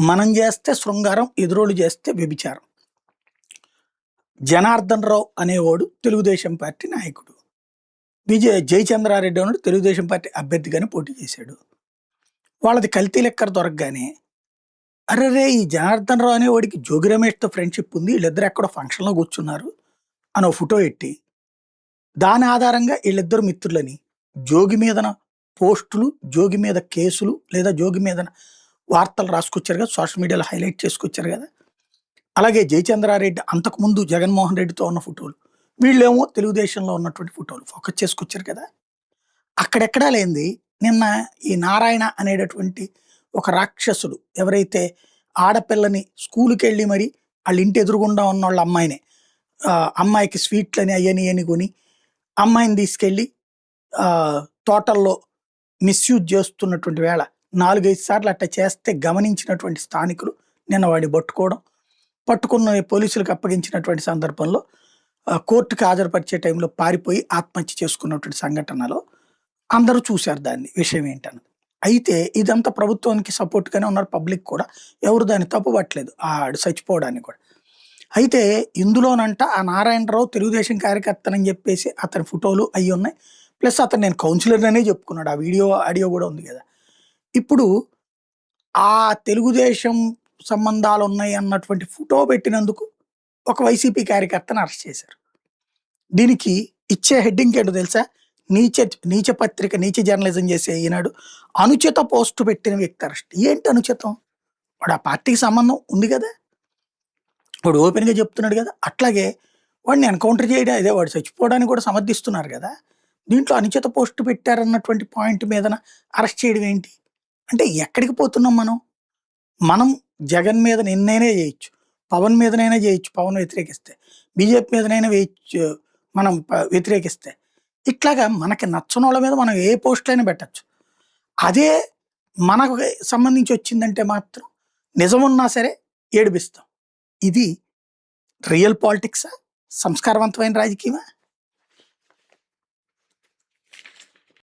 మనం చేస్తే శృంగారం, ఎదురోళ్ళు చేస్తే వ్యభిచారం. జనార్దన్ రావు అనేవాడు తెలుగుదేశం పార్టీ నాయకుడు. జయచంద్రారెడ్డి అన్నాడు తెలుగుదేశం పార్టీ అభ్యర్థిగానే పోటీ చేశాడు. వాళ్ళది కల్తీ లెక్కర దొరకగానే అరెరే ఈ జనార్దన్ రావు అనేవాడికి జోగి రమేష్తో ఫ్రెండ్షిప్ ఉంది, వీళ్ళిద్దరు ఎక్కడో ఫంక్షన్లో కూర్చున్నారు అని ఓ ఫోటో ఎట్టి దాని ఆధారంగా వీళ్ళిద్దరు మిత్రులని జోగి మీదన పోస్టులు, జోగి మీద కేసులు లేదా జోగి మీదన వార్తలు రాసుకొచ్చారు కదా, సోషల్ మీడియాలో హైలైట్ చేసుకొచ్చారు కదా. అలాగే జయచంద్రారెడ్డి అంతకుముందు జగన్మోహన్ రెడ్డితో ఉన్న ఫోటోలు, వీళ్ళేమో తెలుగుదేశంలో ఉన్నటువంటి ఫోటోలు ఫోకస్ చేసుకొచ్చారు కదా. అక్కడెక్కడా లేనిది నిన్న ఈ నారాయణ అనేటటువంటి ఒక రాక్షసుడు ఎవరైతే ఆడపిల్లని స్కూల్కి వెళ్ళి మరి వాళ్ళ ఇంటి ఎదురుగుండా ఉన్న వాళ్ళ అమ్మాయినే అమ్మాయికి స్వీట్లని అయ్యని కొని అమ్మాయిని తీసుకెళ్ళి తోటల్లో మిస్యూజ్ చేస్తున్నటువంటి వేళ 4-5 సార్లు అట్లా చేస్తే గమనించినటువంటి స్థానికులు నిన్న వాడిని పట్టుకున్న పోలీసులకు అప్పగించినటువంటి సందర్భంలో కోర్టుకు హాజరుపరిచే టైంలో పారిపోయి ఆత్మహత్య చేసుకున్నటువంటి సంఘటనలో అందరూ చూశారు దాన్ని విషయం ఏంటన్నది. అయితే ఇదంతా ప్రభుత్వానికి సపోర్ట్గానే ఉన్నారు, పబ్లిక్ కూడా ఎవరు దాన్ని తప్పుపట్టలేదు ఆడు చచ్చిపోవడానికి కూడా. అయితే ఇందులోనంట ఆ నారాయణరావు తెలుగుదేశం కార్యకర్తనని చెప్పేసి అతని ఫోటోలు అవి ఉన్నాయి, ప్లస్ అతను నేను కౌన్సిలర్ అనే చెప్పుకున్నాడు. ఆ ఆడియో కూడా ఉంది కదా. ఇప్పుడు ఆ తెలుగుదేశం సంబంధాలు ఉన్నాయి అన్నటువంటి ఫోటో పెట్టినందుకు ఒక వైసీపీ కార్యకర్తను అరెస్ట్ చేశారు. దీనికి ఇచ్చే హెడ్డింగ్ ఏంటో తెలుసా? నీచ పత్రిక, నీచ జర్నలిజం చేసే ఈనాడు అనుచిత పోస్టు పెట్టిన వ్యక్తి అరెస్ట్. ఏంటి అనుచితం? వాడు ఆ పార్టీకి సంబంధం ఉంది కదా, వాడు ఓపెన్గా చెప్తున్నాడు కదా. అట్లాగే వాడిని ఎన్కౌంటర్ చేయడం, అదే వాడు చచ్చిపోవడానికి కూడా సమర్థిస్తున్నారు కదా. దీంట్లో అనుచిత పోస్టు పెట్టారన్నటువంటి పాయింట్ మీదన అరెస్ట్ చేయడం ఏంటి అంటే ఎక్కడికి పోతున్నాం మనం జగన్ మీద నిన్నైనా చేయొచ్చు, పవన్ మీదనైనా చేయొచ్చు, పవన్ వ్యతిరేకిస్తే బీజేపీ మీదనైనా వేయచ్చు మనం వ్యతిరేకిస్తే. ఇట్లాగా మనకి నచ్చని వాళ్ళ మీద మనం ఏ పోస్టులైనా పెట్టచ్చు. అదే మనకు సంబంధించి వచ్చిందంటే మాత్రం నిజమున్నా సరే ఏడిపిస్తాం. ఇది రియల్ పాలిటిక్సా? సంస్కారవంతమైన రాజకీయమా?